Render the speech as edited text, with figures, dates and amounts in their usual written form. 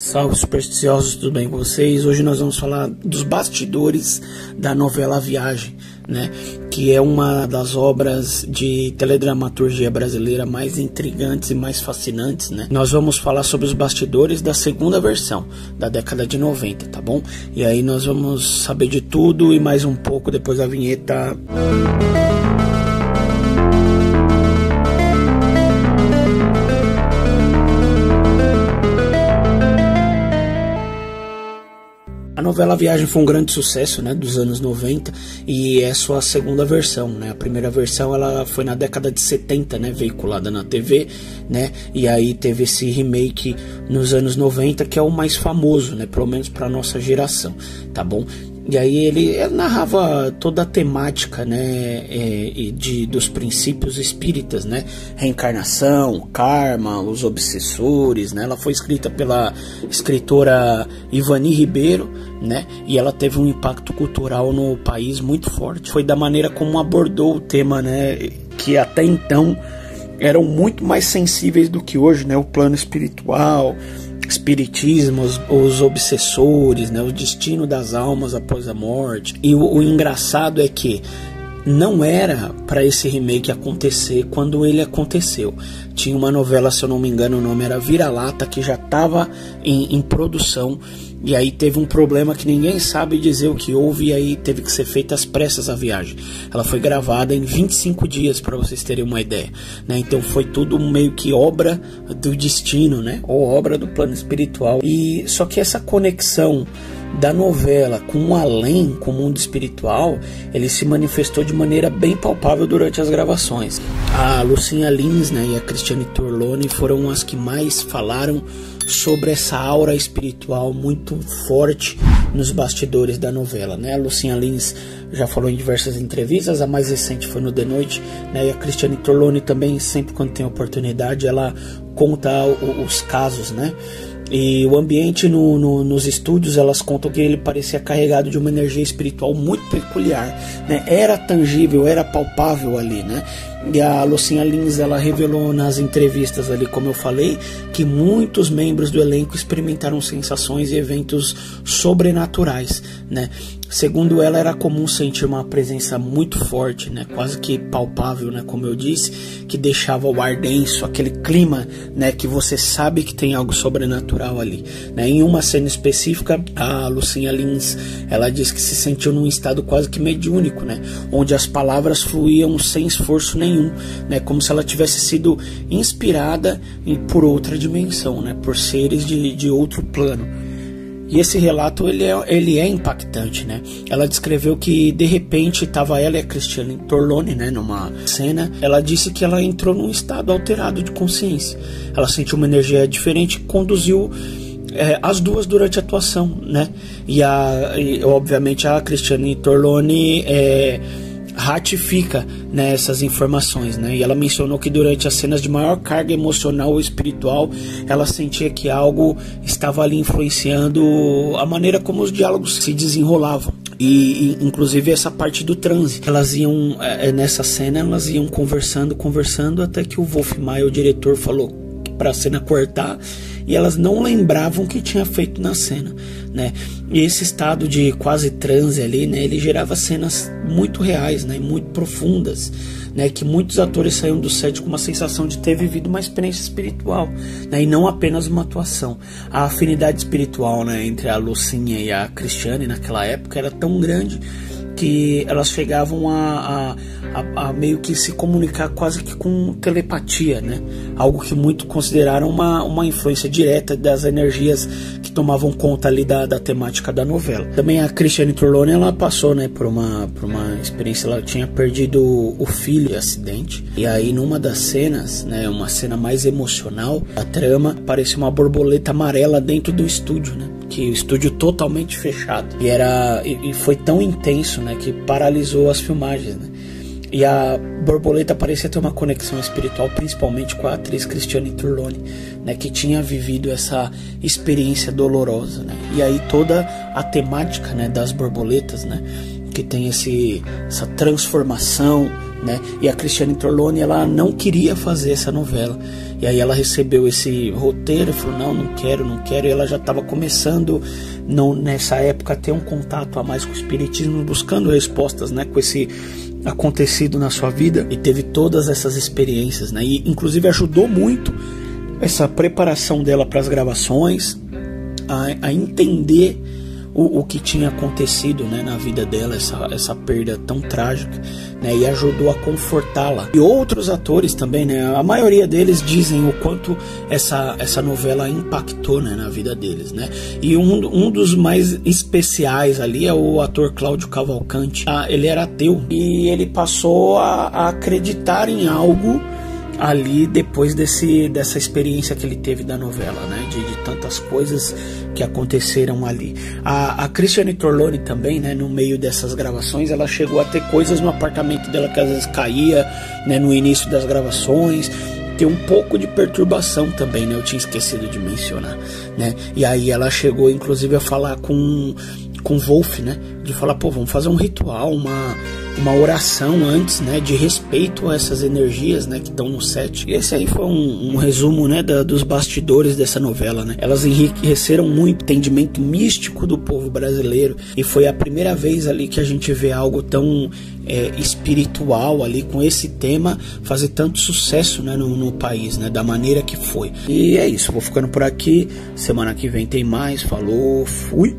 Salve supersticiosos, tudo bem com vocês? Hoje nós vamos falar dos bastidores da novela A Viagem, né? Que é uma das obras de teledramaturgia brasileira mais intrigantes e mais fascinantes, né? Nós vamos falar sobre os bastidores da segunda versão, da década de 90, tá bom? E aí nós vamos saber de tudo e mais um pouco depois da vinheta. A novela A Viagem foi um grande sucesso, né, dos anos 90 e é sua segunda versão, né? A primeira versão ela foi na década de 70, né, veiculada na TV, né? E aí teve esse remake nos anos 90 que é o mais famoso, né, pelo menos para nossa geração, tá bom? E aí ele narrava toda a temática, né, dos princípios espíritas, né, reencarnação, karma, os obsessores, né. Ela foi escrita pela escritora Ivani Ribeiro, né, e ela teve um impacto cultural no país muito forte. Foi da maneira como abordou o tema, né, que até então eram muito mais sensíveis do que hoje, né, o plano espiritual, espiritismo, os obsessores, né, o destino das almas após a morte. E o engraçado é que não era para esse remake acontecer quando ele aconteceu. Tinha uma novela, se eu não me engano, o nome era Vira-Lata, que já estava em produção. E aí teve um problema que ninguém sabe dizer o que houve, e aí teve que ser feita às pressas a viagem. Ela foi gravada em 25 dias, para vocês terem uma ideia, né? Então foi tudo meio que obra do destino, né? Ou obra do plano espiritual. E só que essa conexão da novela com o além, com o mundo espiritual, ele se manifestou de maneira bem palpável durante as gravações. A Lucinha Lins, né, e a Cristiane Torlone foram as que mais falaram sobre essa aura espiritual muito forte nos bastidores da novela, né? A Lucinha Lins já falou em diversas entrevistas, a mais recente foi no The Noite, né? E a Cristiane Torlone também, sempre quando tem oportunidade, ela conta os casos, né? E o ambiente nos estúdios, elas contam que ele parecia carregado de uma energia espiritual muito peculiar, né? Era tangível, era palpável ali, né? E a Lucinha Lins, ela revelou nas entrevistas ali, como eu falei, que muitos membros do elenco experimentaram sensações e eventos sobrenaturais, né? Segundo ela, era comum sentir uma presença muito forte, né, quase que palpável, né, como eu disse, que deixava o ar denso, aquele clima, né, que você sabe que tem algo sobrenatural ali, né? Em uma cena específica, a Lucinha Lins, ela diz que se sentiu num estado quase que mediúnico, né, onde as palavras fluíam sem esforço nenhum, né, como se ela tivesse sido inspirada por outra dimensão, né, por seres de outro plano. E esse relato ele é impactante, né? Ela descreveu que de repente estava ela e a Cristiane Torlone, né, numa cena. Ela disse que ela entrou num estado alterado de consciência. Ela sentiu uma energia diferente que conduziu as duas durante a atuação, né? E obviamente a Cristiane Torlone ratifica, né, essas informações, né? E ela mencionou que durante as cenas de maior carga emocional ou espiritual, ela sentia que algo estava ali influenciando a maneira como os diálogos se desenrolavam. E inclusive essa parte do transe, elas iam nessa cena, elas iam conversando até que o Wolf Maia, o diretor, falou para a cena cortar, e elas não lembravam o que tinha feito na cena, né? E esse estado de quase transe ali, né, ele gerava cenas muito reais, né, muito profundas, né, que muitos atores saíam do set com uma sensação de ter vivido uma experiência espiritual, né, e não apenas uma atuação. A afinidade espiritual, né, entre a Lucinha e a Cristiane naquela época era tão grande que elas chegavam a meio que se comunicar quase que com telepatia, né? Algo que muitos consideraram uma influência direta das energias que tomavam conta ali da temática da novela. Também a Cristiane Torlone, ela passou, né, por uma experiência. Ela tinha perdido o filho em acidente, e aí numa das cenas, né, uma cena mais emocional da trama, apareceu uma borboleta amarela dentro do estúdio, né? Que o estúdio totalmente fechado, e foi tão intenso, né, que paralisou as filmagens, né? E a borboleta parecia ter uma conexão espiritual, principalmente com a atriz Cristiane Torlone, né, que tinha vivido essa experiência dolorosa, né? E aí toda a temática, né, das borboletas, né, que tem essa transformação, né? E a Cristiane Torlone, ela não queria fazer essa novela, E aí ela recebeu esse roteiro, falou, não quero, e ela já estava começando nessa época a ter um contato a mais com o espiritismo, buscando respostas, né, com esse acontecido na sua vida, e teve todas essas experiências, né, e inclusive ajudou muito essa preparação dela para as gravações, a entender o que tinha acontecido, né, na vida dela, essa perda tão trágica, né, e ajudou a confortá-la. E outros atores também, né, a maioria deles dizem o quanto essa novela impactou, né, na vida deles, né. E um dos mais especiais ali é o ator Cláudio Cavalcante. Ele era ateu e ele passou a acreditar em algo ali depois dessa experiência que ele teve da novela, né, de tantas coisas que aconteceram ali. A Cristiane Torlone também, né, no meio dessas gravações, ela chegou a ter coisas no apartamento dela que às vezes caía, né, no início das gravações. Tem um pouco de perturbação também, né, eu tinha esquecido de mencionar, né, e aí ela chegou inclusive a falar com Wolf, né, de falar, vamos fazer um ritual, uma oração antes, né, de respeito a essas energias, né, que estão no set. E esse aí foi um resumo, né, dos bastidores dessa novela, né. Elas enriqueceram muito o entendimento místico do povo brasileiro, e foi a primeira vez ali que a gente vê algo tão espiritual ali, com esse tema, fazer tanto sucesso, né, no país, né, da maneira que foi. E é isso, vou ficando por aqui, semana que vem tem mais, falou, fui!